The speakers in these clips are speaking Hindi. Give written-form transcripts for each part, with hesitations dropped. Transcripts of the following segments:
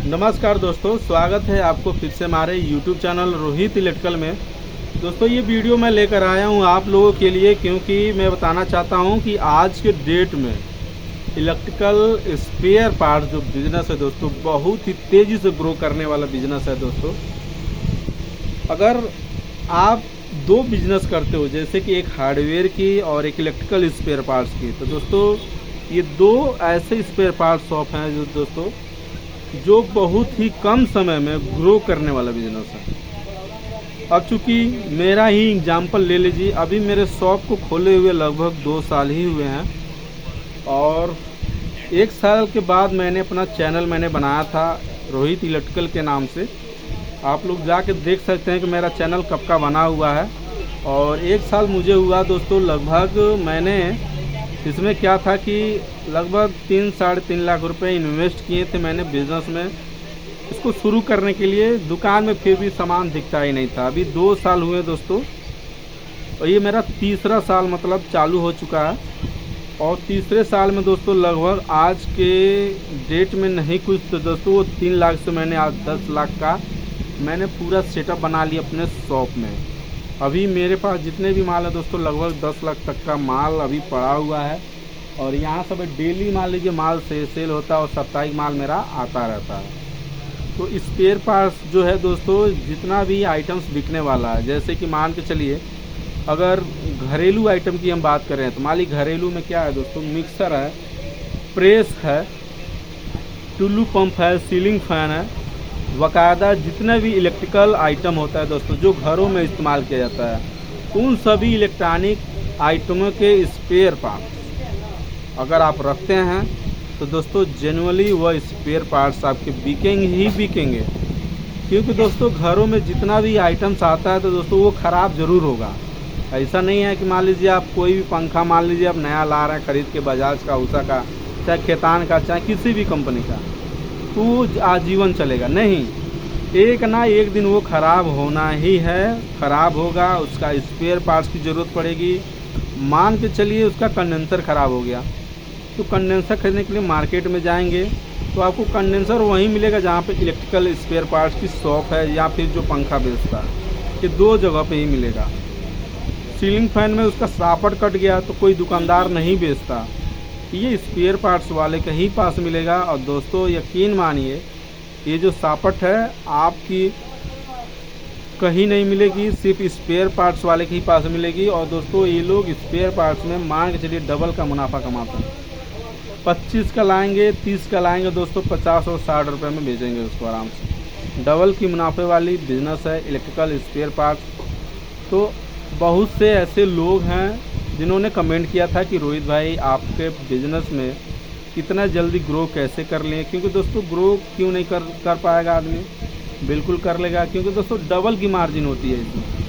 नमस्कार दोस्तों, स्वागत है आपको फिर से हमारे YouTube चैनल रोहित इलेक्ट्रिकल में। दोस्तों ये वीडियो मैं लेकर आया हूँ आप लोगों के लिए, क्योंकि मैं बताना चाहता हूँ कि आज के डेट में इलेक्ट्रिकल स्पेयर पार्ट जो बिज़नेस है दोस्तों, बहुत ही तेज़ी से ग्रो करने वाला बिज़नेस है दोस्तों। अगर आप दो बिजनेस करते हो, जैसे कि एक हार्डवेयर की और एक इलेक्ट्रिकल स्पेयर पार्ट्स की, तो दोस्तों ये दो ऐसे स्पेयर पार्ट शॉप हैं जो दोस्तों जो बहुत ही कम समय में ग्रो करने वाला बिजनेस है। अब चूँकि मेरा ही एग्जांपल ले लीजिए, अभी मेरे शॉप को खोले हुए लगभग 2 साल ही हुए हैं और 1 साल के बाद मैंने अपना चैनल बनाया था रोहित इलेक्ट्रिकल के नाम से। आप लोग जाके देख सकते हैं कि मेरा चैनल कब का बना हुआ है। और 1 साल मुझे हुआ दोस्तों, लगभग मैंने इसमें क्या था कि लगभग 3-3.5 लाख रुपए इन्वेस्ट किए थे मैंने बिज़नेस में। इसको शुरू करने के लिए दुकान में फिर भी सामान दिखता ही नहीं था। अभी 2 साल हुए दोस्तों और ये मेरा तीसरा साल मतलब चालू हो चुका है। और तीसरे साल में दोस्तों लगभग आज के डेट में नहीं कुछ तो दोस्तों वो 3 लाख से मैंने आज 10 लाख का मैंने पूरा सेटअप बना लिया अपने शॉप में। अभी मेरे पास जितने भी माल है दोस्तों, लगभग 10 लाख तक का माल अभी पड़ा हुआ है। और यहाँ सब डेली मान लीजिए माल से सेल होता है और साप्ताहिक माल मेरा आता रहता है। तो स्पेयर पार्ट्स जो है दोस्तों, जितना भी आइटम्स बिकने वाला है, जैसे कि मान के चलिए अगर घरेलू आइटम की हम बात करें तो मान लीजिए घरेलू में क्या है दोस्तों, मिक्सर है, प्रेस है, टुल्लू पंप है, सीलिंग फैन है, बाकायदा जितने भी इलेक्ट्रिकल आइटम होता है दोस्तों जो घरों में इस्तेमाल किया जाता है, उन सभी इलेक्ट्रॉनिक आइटमों के स्पेयर पार्ट्स अगर आप रखते हैं तो दोस्तों जेन्युइनली वह स्पेयर पार्ट्स आपके बिकेंगे ही बिकेंगे। क्योंकि दोस्तों घरों में जितना भी आइटम्स आता है तो दोस्तों वो ख़राब ज़रूर होगा। ऐसा नहीं है कि मान लीजिए आप कोई भी पंखा मान लीजिए आप नया ला रहे हैं खरीद के, बजाज का, उषा का, चाहे खेतान का, चाहे किसी भी कंपनी का, तो आजीवन चलेगा नहीं। एक ना एक दिन वो ख़राब होना ही है, ख़राब होगा, उसका स्पेयर पार्ट्स की ज़रूरत पड़ेगी। मान के चलिए उसका कंडेंसर ख़राब हो गया तो कंडेंसर खरीदने के लिए मार्केट में जाएंगे तो आपको कंडेंसर वहीं मिलेगा जहाँ पे इलेक्ट्रिकल स्पेयर पार्ट्स की शॉप है या फिर जो पंखा बेचता है, ये 2 जगह पे ही मिलेगा। सीलिंग फैन में उसका सॉकेट कट गया तो कोई दुकानदार नहीं बेचता, ये स्पेयर पार्ट्स वाले के ही पास मिलेगा। और दोस्तों यकीन मानिए ये जो सॉकेट है आपकी कहीं नहीं मिलेगी, सिर्फ स्पेयर पार्ट्स वाले के ही पास मिलेगी। और दोस्तों ये लोग स्पेयर पार्ट्स में मान के चलिए डबल का मुनाफा कमाते हैं। 25 का लाएंगे, 30 का लाएंगे दोस्तों, 50 और 60 रुपये में बेचेंगे उसको आराम से। डबल की मुनाफे वाली बिजनेस है इलेक्ट्रिकल स्पेयर पार्ट्स। तो बहुत से ऐसे लोग हैं जिन्होंने कमेंट किया था कि रोहित भाई आपके बिज़नेस में इतना जल्दी ग्रो कैसे कर लें। क्योंकि दोस्तों ग्रो क्यों नहीं कर पाएगा आदमी, बिल्कुल कर लेगा। क्योंकि दोस्तों डबल की मार्जिन होती है इसमें।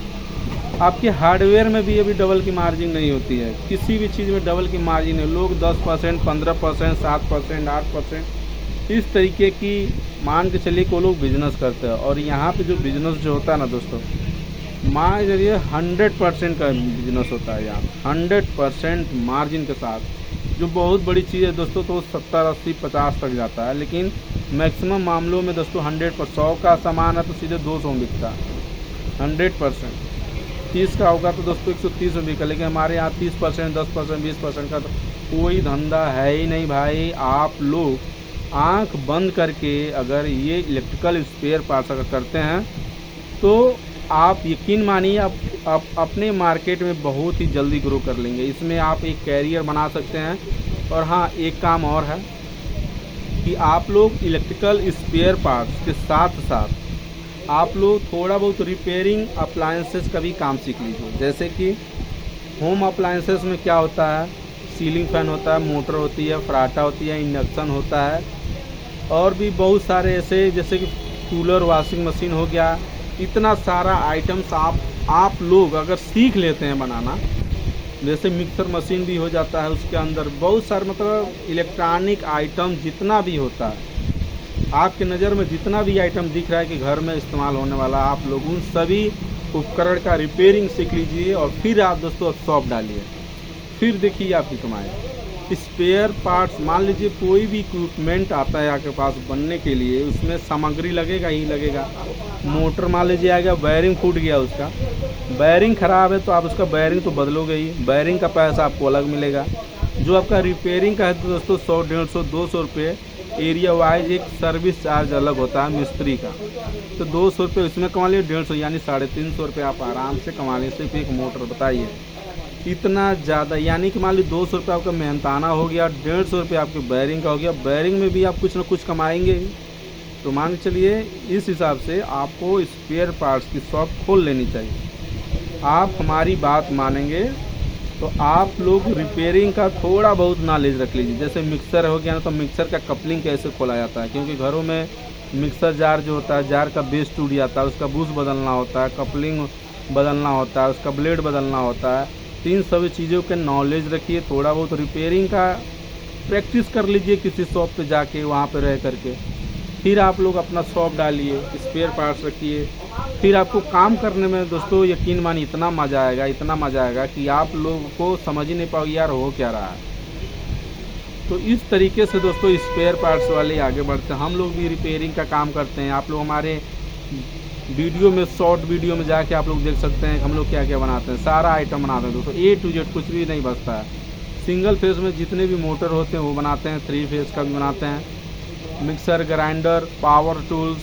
आपके हार्डवेयर में भी अभी डबल की मार्जिन नहीं होती है, किसी भी चीज़ में डबल की मार्जिन है। लोग 10%, 15%, 7%, 8% इस तरीके की मान के चलिए को लोग बिजनेस करते हैं। और यहाँ पे जो बिज़नेस जो होता है ना दोस्तों, मान लीजिए 100% का बिजनेस होता है यहाँ, 100% मार्जिन के साथ, जो बहुत बड़ी चीज़ है दोस्तों। तो 70, 80, 50 तक जाता है, लेकिन मैक्सिमम मामलों में दोस्तों 100 का सामान है तो सीधे 200 में बिकता है। 100% 30 का होगा तो दोस्तों 130 में बिका। लेकिन हमारे यहाँ 30%, 10%, 20% का तो कोई धंधा है ही नहीं भाई। आप लोग आँख बंद करके अगर ये इलेक्ट्रिकल स्पेयर पार्ट्स अगर करते हैं तो आप यकीन मानिए आप अपने मार्केट में बहुत ही जल्दी ग्रो कर लेंगे। इसमें आप एक कैरियर बना सकते हैं। और हाँ, एक काम और है कि आप लोग इलेक्ट्रिकल स्पेयर पार्ट्स के साथ साथ आप लोग थोड़ा बहुत रिपेयरिंग अप्लायंसेस का भी काम सीख लीजिए। जैसे कि होम अप्लायंसेस में क्या होता है, सीलिंग फैन होता है, मोटर होती है, फराटा होती है, इंडक्शन होता है, और भी बहुत सारे ऐसे जैसे कि कूलर, वॉशिंग मशीन हो गया। इतना सारा आइटम्स आप लोग अगर सीख लेते हैं बनाना, जैसे मिक्सर मशीन भी हो जाता है, उसके अंदर बहुत सारे मतलब इलेक्ट्रॉनिक आइटम जितना भी होता है, आपके नज़र में जितना भी आइटम दिख रहा है कि घर में इस्तेमाल होने वाला, आप लोग उन सभी उपकरण का रिपेयरिंग सीख लीजिए और फिर आप दोस्तों शॉप डालिए, फिर देखिए आपकी कमाई। स्पेयर पार्ट्स, मान लीजिए कोई भी इक्विपमेंट आता है आपके पास बनने के लिए, उसमें सामग्री लगेगा ही लगेगा। मोटर मान लीजिए आ गया, वायरिंग फूट गया, उसका वायरिंग ख़राब है तो आप उसका वायरिंग तो बदलोगे ही, वायरिंग का पैसा आपको अलग मिलेगा। जो आपका रिपेयरिंग का है तो दोस्तों 100, 150, 200 रुपये एरिया वाइज एक सर्विस चार्ज अलग होता है मिस्त्री का। तो 200 रुपये उसमें कमा लिए, 150 यानी 350 रुपये आप आराम से कमा लें सिर्फ एक मोटर। बताइए इतना ज़्यादा, यानी कि मान लीजिए 200 रुपये आपका मेहनताना हो गया, 150 रुपये आपके वायरिंग का हो गया। वायरिंग में भी आप कुछ ना कुछ कमाएंगे ही। तो मान के चलिए इस हिसाब से आपको स्पेयर पार्ट्स की शॉप खोल लेनी चाहिए। आप हमारी बात मानेंगे तो आप लोग रिपेयरिंग का थोड़ा बहुत नॉलेज रख लीजिए। जैसे मिक्सर हो गया ना, तो मिक्सर का कपलिंग कैसे खोला जाता है, क्योंकि घरों में मिक्सर जार जो होता है, जार का बेस टूट जाता है, उसका बूस बदलना होता है, कपलिंग बदलना होता है, उसका ब्लेड बदलना होता है। तो इन सभी चीज़ों के नॉलेज रखिए। थोड़ा बहुत रिपेयरिंग का प्रैक्टिस कर लीजिए किसी शॉप पे जाके, वहाँ पे रह करके। फिर आप लोग अपना शॉप डालिए, स्पेयर पार्ट्स रखिए। फिर आपको काम करने में दोस्तों यकीन मानिए इतना मज़ा आएगा, इतना मज़ा आएगा कि आप लोगों को समझ ही नहीं पाओगे यार हो क्या रहा है। तो इस तरीके से दोस्तों स्पेयर पार्ट्स वाले आगे बढ़ते हैं। हम लोग भी रिपेयरिंग का काम करते हैं। आप लोग हमारे वीडियो में, शॉर्ट वीडियो में जाके आप लोग देख सकते हैं हम लोग क्या क्या बनाते हैं। सारा आइटम बनाते हैं दोस्तों, A to Z, कुछ भी नहीं बचता है। सिंगल फेज में जितने भी मोटर होते हैं वो बनाते हैं, 3 फेज का भी बनाते हैं। Mixer, grinder, power tools,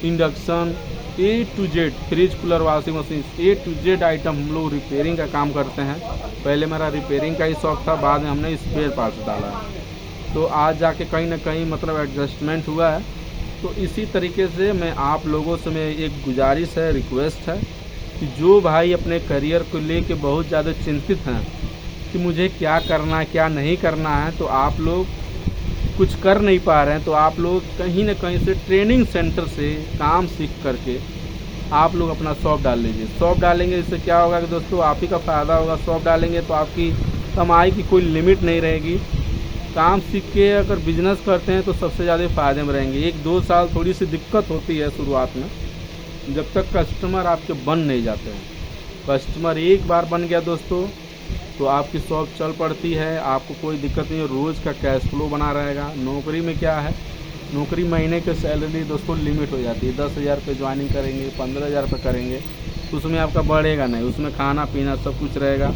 induction, A to Z, fridge, cooler, washing machine, A to Z item हम लोग रिपेयरिंग का काम करते हैं। पहले मेरा रिपेयरिंग का ही शौक था, बाद में हमने स्पेयर पार्ट्स डाला है। तो आज जाके कहीं ना कहीं मतलब एडजस्टमेंट हुआ है। तो इसी तरीके से मैं आप लोगों से मैं एक गुजारिश है, रिक्वेस्ट है कि जो भाई अपने करियर को लेके बहुत ज़्यादा चिंतित हैं कि मुझे क्या करना है क्या नहीं करना है, तो आप लोग कुछ कर नहीं पा रहे हैं, तो आप लोग कहीं ना कहीं से ट्रेनिंग सेंटर से काम सीख करके आप लोग अपना शॉप डाल लीजिए। शॉप डालेंगे इससे क्या होगा कि दोस्तों आप ही का फ़ायदा होगा। शॉप डालेंगे तो आपकी कमाई की कोई लिमिट नहीं रहेगी। काम सीख के अगर बिजनेस करते हैं तो सबसे ज़्यादा फ़ायदे में रहेंगे। 1-2 साल थोड़ी सी दिक्कत होती है शुरुआत में, जब तक कस्टमर आपके बन नहीं जाते हैं। कस्टमर एक बार बन गया दोस्तों तो आपकी शॉप चल पड़ती है, आपको कोई दिक्कत नहीं है, रोज़ का कैश फ्लो बना रहेगा। नौकरी में क्या है, नौकरी महीने के सैलरी दोस्तों लिमिट हो जाती है। 10,000 पे ज्वाइनिंग करेंगे, 15,000 पे करेंगे, उसमें आपका बढ़ेगा नहीं, उसमें खाना पीना सब कुछ रहेगा।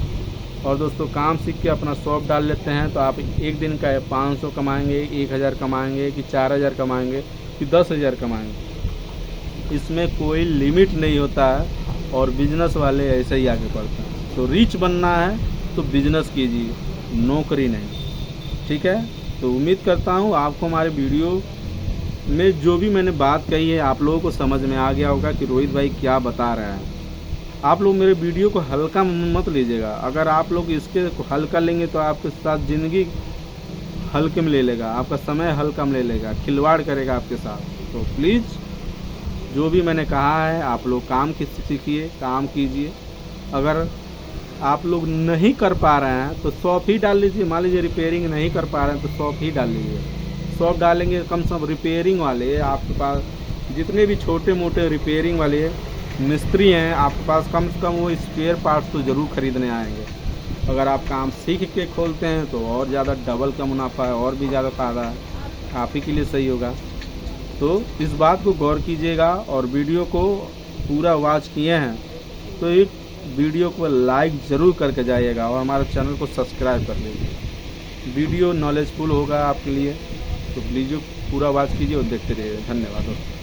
और दोस्तों काम सीख के अपना शॉप डाल लेते हैं तो आप एक दिन का 500 कमाएंगे, 1,000 कमाएंगे, कि 4,000 कमाएंगे, कि 10,000 कमाएंगे, इसमें कोई लिमिट नहीं होता है। और बिजनेस वाले ऐसे ही आगे बढ़ते हैं। तो रिच बनना है तो बिजनेस कीजिए, नौकरी नहीं। ठीक है, तो उम्मीद करता हूँ आपको हमारे वीडियो में जो भी मैंने बात कही है आप लोगों को समझ में आ गया होगा कि रोहित भाई क्या बता रहे हैं। आप लोग मेरे वीडियो को हल्का मत लीजिएगा। अगर आप लोग इसके हल्का लेंगे तो आपके साथ ज़िंदगी हल्के में ले लेगा, आपका समय हल्का में ले लेगा, खिलवाड़ करेगा आपके साथ। तो प्लीज़ जो भी मैंने कहा है आप लोग काम सीखिए, काम कीजिए। अगर आप लोग नहीं कर पा रहे हैं तो शॉप ही डाल लीजिए। मान लीजिए रिपेयरिंग नहीं कर पा रहे हैं तो शॉप ही डाल लीजिए। शॉप डालेंगे कम से कम रिपेयरिंग वाले आपके पास जितने भी छोटे मोटे रिपेयरिंग वाले मिस्त्री हैं आपके पास, कम से कम वो स्पेयर पार्ट्स तो ज़रूर ख़रीदने आएंगे। अगर आप काम सीख के खोलते हैं तो और ज़्यादा डबल का मुनाफा है, और भी ज़्यादा फ़ायदा है, आप ही के लिए सही होगा। तो इस बात को गौर कीजिएगा। और वीडियो को पूरा वॉच किए हैं तो एक वीडियो को लाइक ज़रूर करके जाइएगा और हमारे चैनल को सब्सक्राइब कर लीजिए। वीडियो नॉलेजफुल होगा आपके लिए, तो प्लीज़ पूरा वॉच कीजिए और देखते रहिए। धन्यवाद दोस्तों।